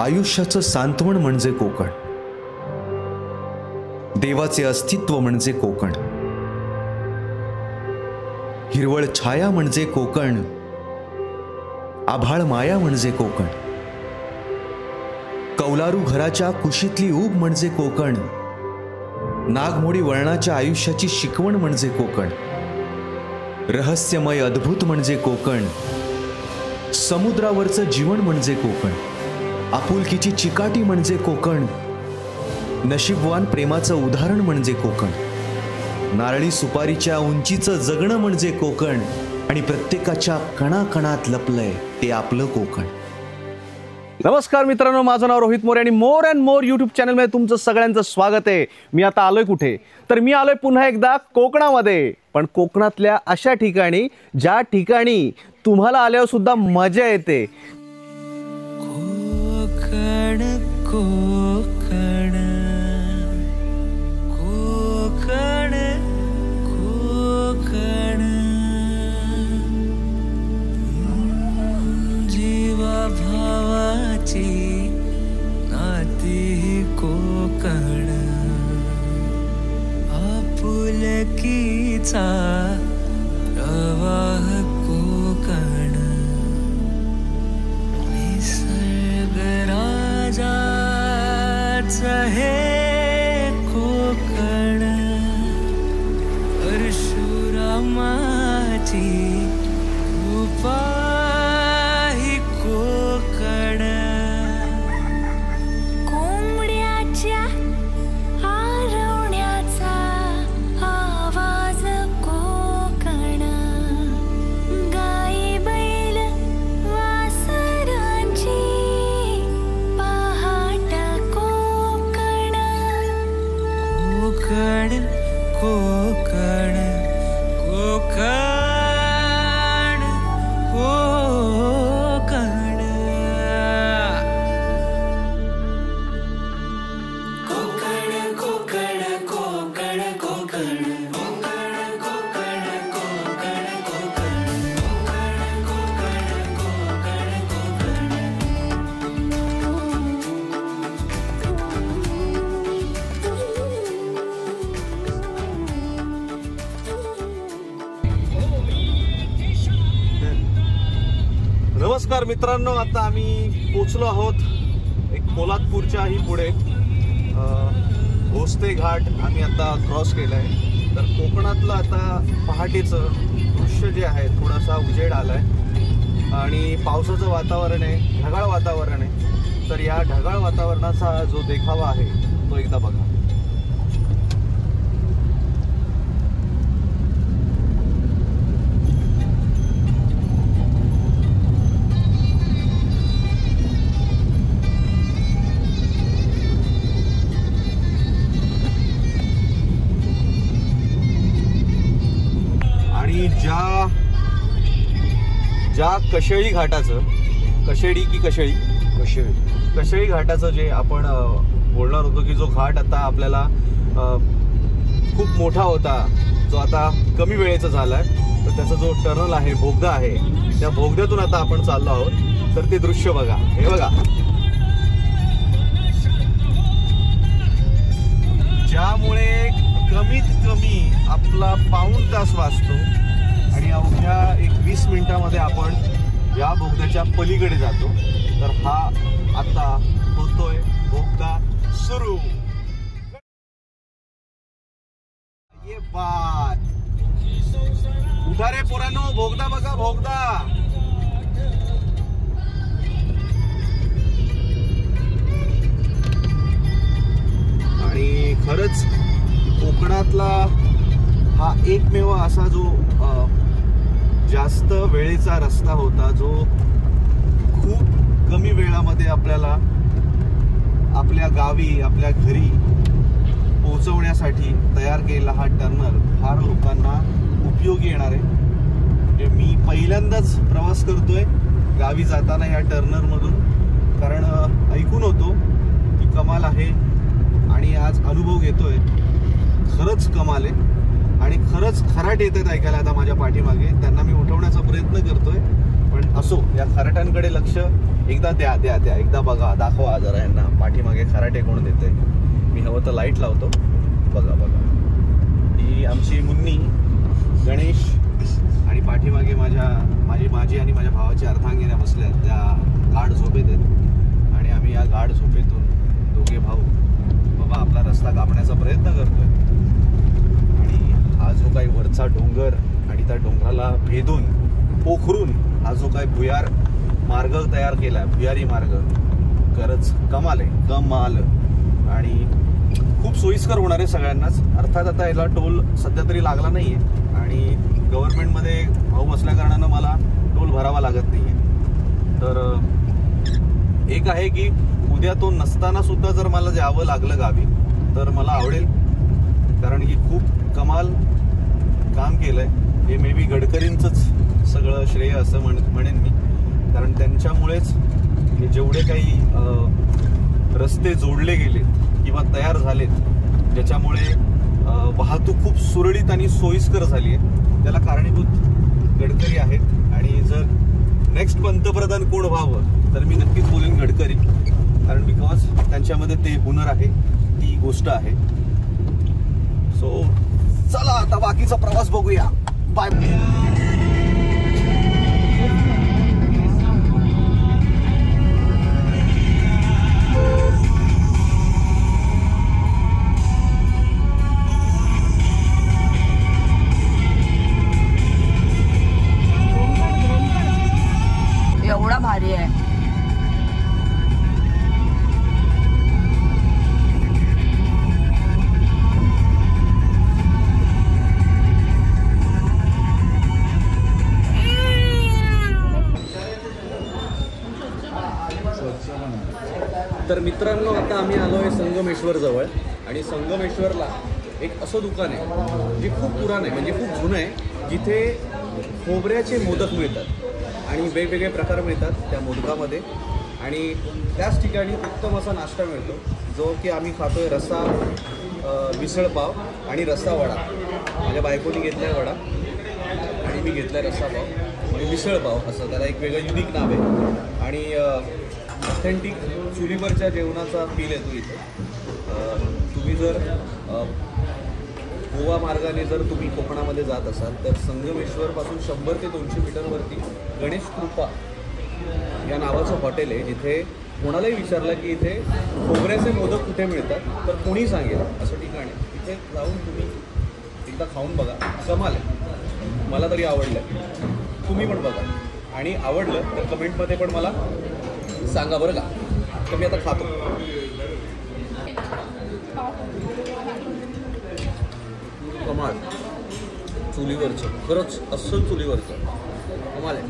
आयुष्याचं सांत्वन म्हणजे कोकण, देवाचे अस्तित्व म्हणजे कोकण, हिरवळ छाया म्हणजे कोकण, आभाळ माया म्हणजे कोकण, कौलारू घराच्या कुशीतली ऊब म्हणजे कोकण, नागमोडी वळणाच्या आयुष्याची शिकवण म्हणजे कोकण, रहस्यमय अद्भुत म्हणजे कोकण, समुद्रावरचं जीवन म्हणजे कोकण, आपुलकीची चिकाटी म्हणजे कोकण, नशीबवान प्रेमाचं उदाहरण म्हणजे कोकण, नारळी सुपारीच्या उंचीचं जगणं म्हणजे कोकण, आणि प्रत्येकाच्या कणाकणात लपलंय ते आपलं कोकण. नमस्कार मित्रांनो, माझं नाव रोहित मोरे आणि मोर अँड मोर यूट्यूब चॅनलमध्ये तुमचं सगळ्यांचं स्वागत आहे. मी आता आलोय कुठे, तर मी आलोय पुन्हा एकदा कोकणामध्ये, पण कोकणातल्या अशा ठिकाणी ज्या ठिकाणी तुम्हाला आल्यावर सुद्धा मजा येते. कोकण कोकण कोकण कोकण, जीवा भावाची नाती कोकण, आपुलकीचा प्रवाह कोकण, निसर्ग राजाचं हे कोकण, परशुरामाची कृपा ही कोकण, कोंबड्याच्या आरवण्याचा आवाज कोकण, गाई बैल वासरांची पहाट कोकण, कोकण कोकण कोकण कोकण, कोकण कोकण कोकण कोकण, कोकण कोकण कोकण कोकण, कोकण कोकण नमस्कार मित्रांनो, आता आम्ही पोचलो आहोत एक पोलादपूरच्याही पुढे. भोसते घाट आम्ही आता क्रॉस केलाय. तर कोकणातलं आता पहाटेचं दृश्य जे आहे, थोडासा उजेड आलाय आणि पावसाचं वातावरण आहे, ढगाळ वातावरण आहे. तर या ढगाळ वातावरणाचा जो देखावा आहे तो एकदा बघा. ज्या कशेळी घाटाचं, कशेळी की कशेळी कशेळी घाटाचं जे आपण बोलणार होतो की जो घाट आता आपल्याला खूप मोठा होता, जो आता कमी वेळेचा झालाय, तर त्याचा जो टर्नल आहे, बोगदा आहे, त्या बोगद्यातून आता आपण चाललो आहोत. तर ते दृश्य बघा, हे बघा, ज्यामुळे कमीत कमी आपला पाऊण तास वाचतो आणि अवघ्या 20 मिनिटांमध्ये आपण या बोगद्याच्या पलीकडे जातो. तर हा आता होतोय बोगदा सुरू. ये बात, उठा रे पोरांनो, बोगदा बघा, बोगदा. आणि खरंच कोकणातला हा एकमेव असा जो जास्त वेळेचा रस्ता होता, जो खूप कमी वेळामध्ये आपल्याला आपल्या गावी, आपल्या घरी पोहोचवण्यासाठी तयार केलेला हा टर्नल फार लोकांना उपयोगी येणार आहे. म्हणजे मी पहिल्यांदाच प्रवास करतोय गावी जाताना या टर्नलमधून, कारण ऐकून होतो की कमाल आहे आणि आज अनुभव घेतोय. खरंच कमाल आहे आणि खरंच खराट येतात ऐकायला आता माझ्या पाठीमागे. त्यांना मी उठवण्याचा प्रयत्न करतोय, पण असो, या खराटांकडे लक्ष एकदा द्या एकदा बघा, दाखवा जरा यांना पाठीमागे खराटे कोण देते. मी हवं तर लाईट लावतो. बघा ही आमची मुन्नी, गणेश आणि पाठीमागे माझी आणि माझ्या भावाची अर्धांगिन्या बसल्या आहेत. त्या गाढ झोपेत आहेत आणि आम्ही या गाढ झोपेतून दोघे भाऊ बाबा आपला रस्ता कापण्याचा प्रयत्न करतोय. आणि हा जो काही वरचा डोंगर आणि त्या डोंगराला भेदून पोखरून हा जो काही भुयार मार्ग तयार केला, भुयारी मार्ग, खरंच कमाल आहे, कमाल. आणि खूप सोयीस्कर होणार आहे सगळ्यांनाच. अर्थात आता याला टोल सध्या तरी लागला नाहीये आणि गव्हर्नमेंटमध्ये भाऊ असल्या कारणानं मला टोल भरावा लागत नाहीये. तर एक आहे की उद्या तो नसताना सुद्धा जर मला जावं लागलं गावी तर मला आवडेल, कारण की खूप कमाल काम केलंय. हे मे बी गडकरींचंच सगळं श्रेय असं म्हणेन मी, कारण त्यांच्यामुळेच हे जेवढे काही रस्ते जोडले गेलेत किंवा तयार झालेत, ज्याच्यामुळे वाहतूक खूप सुरळीत आणि सोयीस्कर झाली आहे, त्याला कारणीभूत गडकरी आहेत. आणि जर नेक्स्ट पंतप्रधान कोण व्हावं तर मी नक्कीच बोलेन गडकरी, कारण बिकॉज त्यांच्यामध्ये ते हुनर आहे, ती गोष्ट आहे. सो चला आता बाकीचा प्रवास बघूया. बाय. एवढा भारी आहे. तर मित्रांनो, आता आम्ही आलो आहे संगमेश्वर जवळ. आणि संगमेश्वरला एक असं दुकान आहे जे खूप पुराण आहे, म्हणजे खूप जुनं आहे, जिथे खोबऱ्याचे मोदक मिळतात आणि वेगवेगळे प्रकार मिळतात त्या मोदकामध्ये. आणि त्याच ठिकाणी उत्तम असा नाश्ता मिळतो जो की आम्ही खातोय. रस्सा मिसळपाव आणि रस्सा वडा. माझ्या बायकोनी घेतलाय वडा आणि मी घेतलाय रस्सा पाव आणि मिसळपाव, असं त्याला एक वेगळं युनिक नाव आहे. आणि ऑथेंटिक चुलीवरच्या जेवणाचा फील येतो इथे. तुम्ही जर गोवा मार्गाने जर तुम्ही कोकणामध्ये जात असाल तर संगमेश्वरपासून 100 ते 200 मीटरवरती गणेश कृपा या नावाचं हॉटेल आहे, जिथे कोणालाही विचारलं की इथे खोबऱ्याचे मोदक कुठे मिळतात तर कोणी सांगेल असं ठिकाण आहे. तिथे जाऊन तुम्ही एकदा खाऊन बघा, कमाल आहे. मला तरी आवडलं, तुम्ही पण बघा. आणि आवडलं तर कमेंटमध्ये पण मला सांगा बरं का. तर मी आता खातो. कमाल, चुलीवरचं, खरंच अस्सल चुलीवरचं कमाल आहे.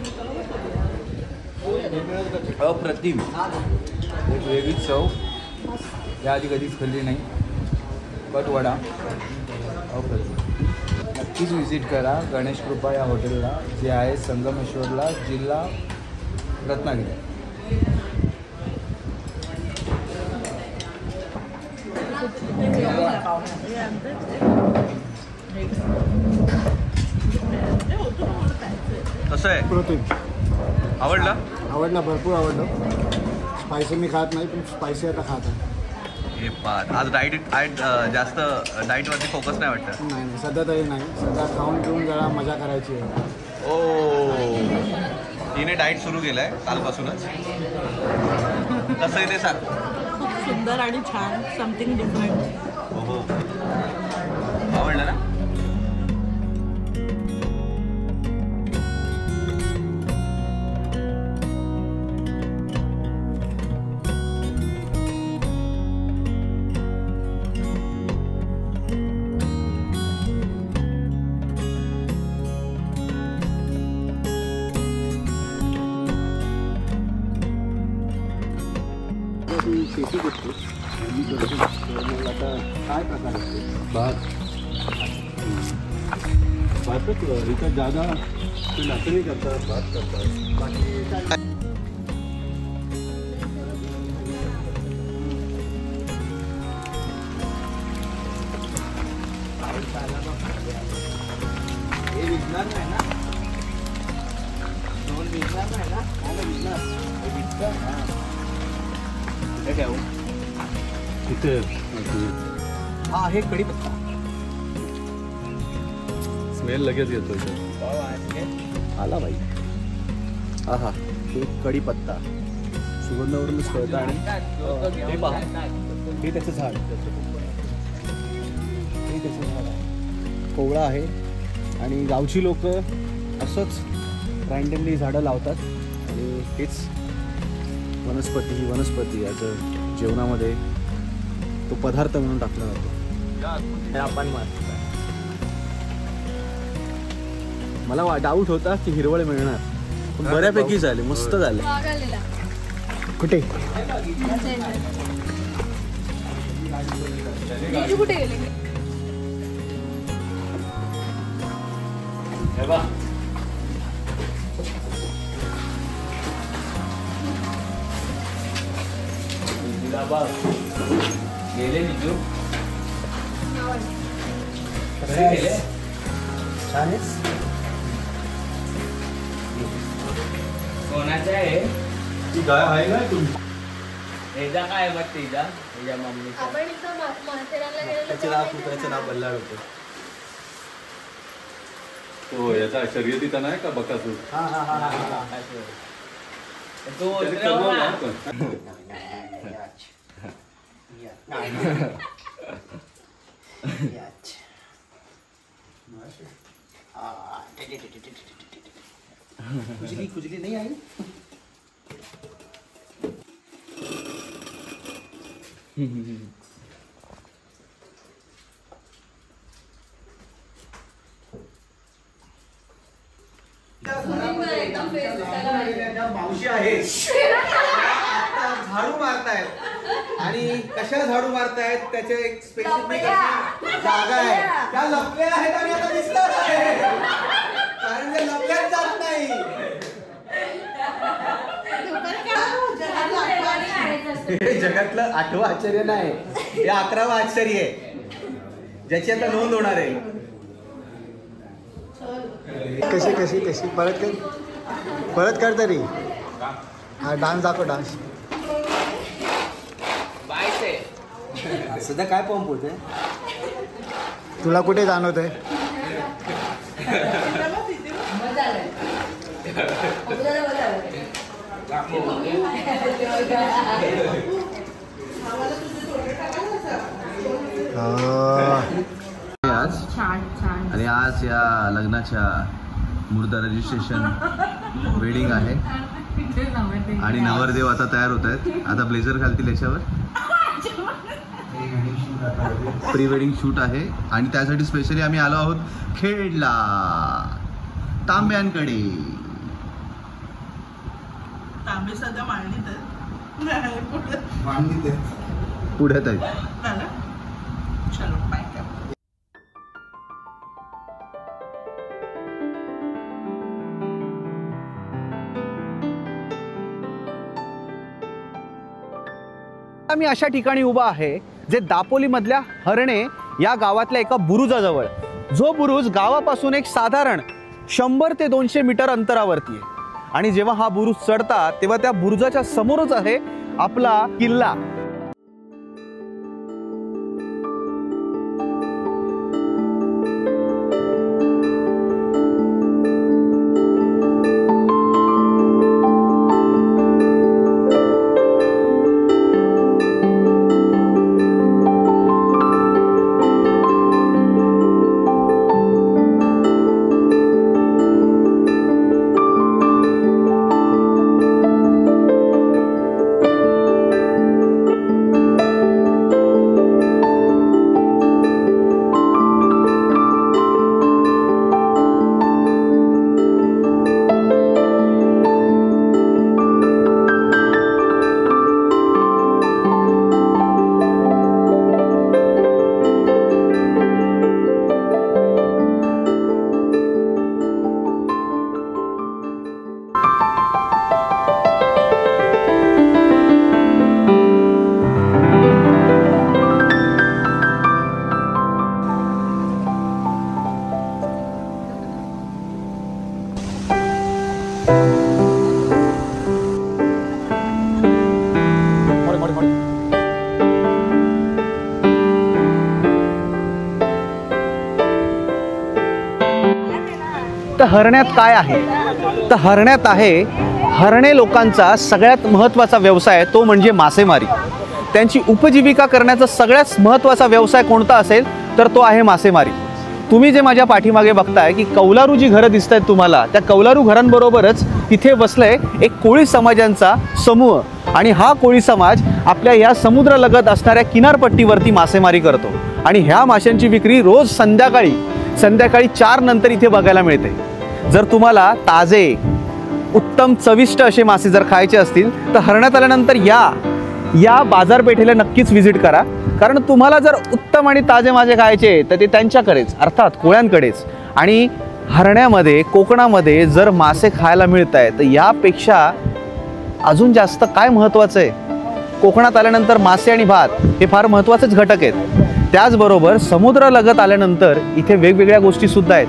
अप्रतिम, एक वेगळीच चव, याआधी कधीच खाल्ली नाही. बट वडा अप्रतिम. नक्कीच व्हिजिट करा गणेश कृपा या हॉटेलला, जे आहे संगमेश्वरला, जिल्हा रत्नागिरी. कसं आहे? आवडलं? आवडलं, भरपूर आवडलं. स्पायसी मी खात नाही, पण स्पायसी आता खात आहे. हे पाच आज डाईट जास्त डाईटवरती फोकस नाही वाटतं? नाही, सध्या तरी नाही. सध्या खाऊन घेऊन जरा मजा करायची आहे. ओ, तिने डाईट सुरू केलं आहे कालपासूनच. कसं आहे ते सांग. खूप सुंदर आणि छान, समथिंग डिफरंट. हो, आवडलं ना? शेती करतो आता काय प्रकार असतो? भातच इथं जागा ते नाचणी करतात, भात करतात. बाकी हे विकणार नाही ना. 2 इथे हा आहे कढीपत्ता. स्मेल लगेच येतो इथे. आला बाई. हा हा हे कढीपत्ता सुगंधावरूनच कळतं. आणि हे पहा, हे त्याचं झाड, हे त्याचं झाड आहे, कोवळा आहे. आणि गावची लोक असंच रँडमली झाडं लावतात आणि हेच वनस्पती, ही वनस्पती याचं जेवणामध्ये तो पदार्थ म्हणून टाकला जातो. आपण मला डाऊट होता की हिरवळ मिळणार, पण बऱ्यापैकी झाले, मस्त झाले. कुठे कुठे गेले? गेले निजू छान आहेस. कोणाच्या आहे ती गाय आहे ना तुम्ही? हेजा काय मग तिचा तिच्या मम्मीचा आपण इथं माथेरानला गेलेलो त्याचं नाव, कुत्र्याचं नाव बल्लाळ होतं. तो याचा शर्यतीचा नाही का बकासूर? हा हा हा हा. तो त्याचे उतरव कलर ना. नाही पण. खुजली खुजली नहीं आई. मावशी आहे आता झाडू मारतायत. आणि कशा झाडू मारतायत त्याचे एक स्पेसिफिक जागा आहे. त्या लपल्या आहेत आणि आता दिसतात आहे, कारण ते लपल्याच जात नाही. हे जगातलं 8वं आश्चर्य नाही, हे 11वं आश्चर्य आहे, ज्याची आता नोंद होणार आहे. कशी कशी कशी परत कर तरी. हा डान्स दाखव, डान्स. सध्या काय पंप होते? तुला कुठे जाणवत आहे? आज आणि आज या लग्नाच्या मुहूर्त रजिस्ट्रेशन वेडिंग आहे आणि नवरदेव आता तयार होत आहेत. आता ब्लेझर घालतील याच्यावर. प्री वेडिंग शूट आहे आणि त्यासाठी स्पेशली आम्ही आलो आहोत खेडला, तांब्यांकडे. तांबे सध्या मांडणीत पुढ्यात आहेत. चलो बाय. मी अशा ठिकाणी उभा आहे जे दापोलीमधल्या हरणे या गावातल्या एका बुरुजाजवळ. जो बुरुज गावापासून एक साधारण 100 ते 200 मीटर अंतरावरती आहे. आणि जेव्हा हा बुरुज चढतात तेव्हा त्या बुरुजाच्या समोरच आहे आपला किल्ला. तर हरण्यात काय आहे? तर हरण्यात आहे हरणे लोकांचा सगळ्यात महत्त्वाचा व्यवसाय, तो म्हणजे मासेमारी. त्यांची उपजीविका करण्याचा सगळ्यात महत्त्वाचा व्यवसाय कोणता असेल तर तो आहे मासेमारी. तुम्ही जे माझ्या पाठीमागे बघताय की कौलारू जी घरं दिसत आहेत तुम्हाला, त्या कौलारू घरांबरोबरच इथे बसलंय एक कोळी समाजांचा समूह. आणि हा कोळी समाज आपल्या या समुद्रलगत असणाऱ्या किनारपट्टीवरती मासेमारी करतो. आणि ह्या माशांची विक्री रोज संध्याकाळी 4 नंतर इथे बघायला मिळते. जर तुम्हाला ताजे उत्तम चविष्ट असे मासे जर खायचे असतील तर हरण्यात आल्यानंतर या बाजारपेठेला नक्कीच व्हिजिट करा. कारण तुम्हाला जर उत्तम आणि ताजे मासे खायचे तर ते त्यांच्याकडेच, अर्थात कोळ्यांकडेच. आणि हरण्यामध्ये, कोकणामध्ये जर मासे खायला मिळत आहे तर यापेक्षा अजून जास्त काय महत्त्वाचं आहे? कोकणात आल्यानंतर मासे आणि भात हे फार महत्त्वाचेच घटक आहेत. त्याचबरोबर समुद्रालगत आल्यानंतर इथे वेगवेगळ्या गोष्टीसुद्धा आहेत.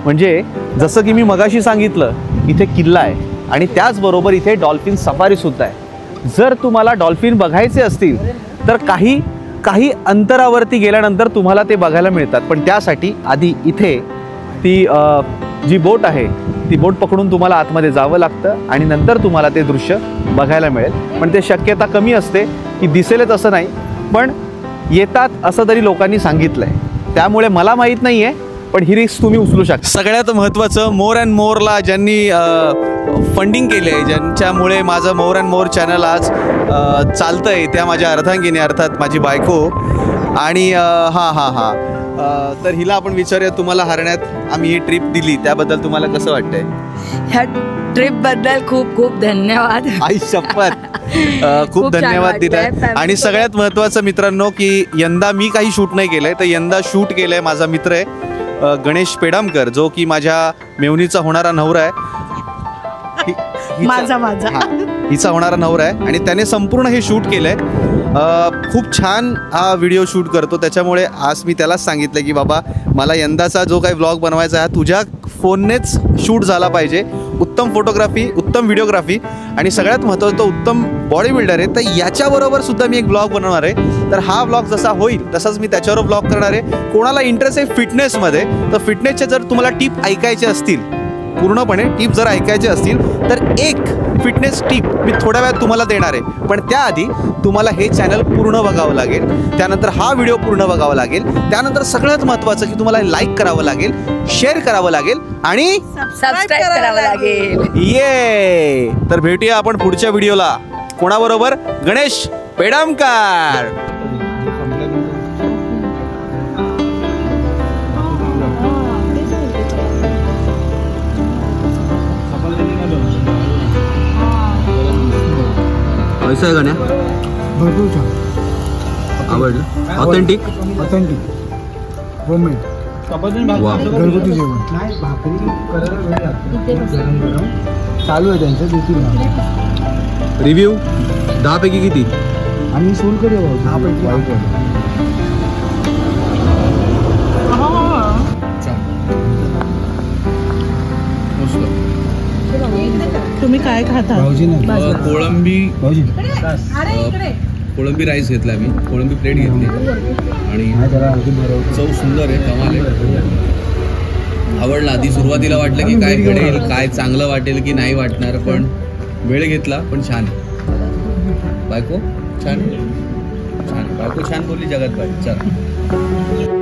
म्हणजे जसं की मी मगाशी सांगितलं, इथे किल्ला आहे आणि त्याचबरोबर इथे डॉल्फिन सफारीसुद्धा आहे. जर तुम्हाला डॉल्फिन बघायचे असतील तर काही अंतरावरती गेल्यानंतर तुम्हाला ते बघायला मिळतात. पण त्यासाठी आधी इथे ती जी बोट आहे ती बोट पकडून तुम्हाला आतमध्ये जावं लागतं आणि नंतर तुम्हाला ते दृश्य बघायला मिळेल. पण ते शक्यता कमी असते की दिसेलच असं नाही, पण येतात असं तरी लोकांनी सांगितलं आहे. त्यामुळे मला माहीत नाही आहे, पण ही रिस्क तुम्ही उचलू शकता. सगळ्यात महत्त्वाचं, मोर अँड मोरला ज्यांनी फंडिंग केले, ज्यांच्यामुळे माझं मोर अँड मोर चॅनल आज चालतं आहे, त्या माझ्या अर्धांगिनी, अर्थात माझी बायको. आणि तर हिला आपण विचारूया, तुम्हाला हरण्यात आम्ही ही ट्रिप दिली त्याबद्दल तुम्हाला कसं वाटतंय? ह्या ट्रिपबद्दल खूप खूप धन्यवाद. आई शपथ, खूप धन्यवाद दिले. आणि सगळ्यात महत्त्वाचं मित्रांनो की यंदा मी काही शूट नाही केलंय, तर यंदा शूट केलंय माझा मित्र आहे गणेश पेडामकर, जो की माझ्या मेवणीचा होणारा नवरा आहे. हिचा होणारा नवरा आहे आणि त्याने संपूर्ण हे शूट केलंय. खूप छान हा व्हिडिओ शूट करतो. त्याच्यामुळे आज मी त्यालाच सांगितलं की बाबा, मला यंदाचा जो काही व्लॉग बनवायचा आहे तुझ्या फोननेच शूट झाला पाहिजे. उत्तम फोटोग्राफी, उत्तम व्हिडिओग्राफी आणि सगळ्यात महत्त्वाचं तो उत्तम बॉडी बिल्डर आहे. तर याच्याबरोबर सुद्धा मी एक व्लॉग बनवणार आहे. तर हा व्लॉग जसा होईल तसाच मी त्याच्यावर व्लॉग करणार आहे. कोणाला इंटरेस्ट आहे फिटनेसमध्ये, तर फिटनेसच्या जर तुम्हाला टिप ऐकायचे असतील, पूर्णपणे टिप जर ऐकायचे असतील तर एक फिटनेस टिप मी थोड्या वेळात तुम्हाला देणार आहे. पण त्याआधी तुम्हाला हे चॅनल पूर्ण बघावं लागेल, त्यानंतर हा व्हिडिओ पूर्ण बघावा लागेल, त्यानंतर सगळ्यात महत्त्वाचं की तुम्हाला लाईक करावं लागेल, शेअर करावं लागेल आणि सबस्क्राईब करावं लागेल. ये तर भेटूया आपण पुढच्या व्हिडिओला. कोणाबरोबर? गणेश पेडामकर. कैसा आहे गाण्या? भरपूर छान, आवडलं. ऑथेंटिक होममेड घरगुती जेवण. चालू आहे त्यांचं देखील. रिव्ह्यू 10 पैकी किती? आणि सोलकढी 10 पैकी. तुम्ही काय खाता? कोळंबी राईस घेतला मी, कोळंबी प्लेट घेतली आणि चव सुंदर आहे, कमाल आहे. आवडला. आधी सुरुवातीला वाटलं की काय घडेल, काय चांगलं वाटेल की नाही वाटणार, पण वेळ घेतला, पण छान. बायको छान, बायको छान बोलली, जगात पाहिजे. चल.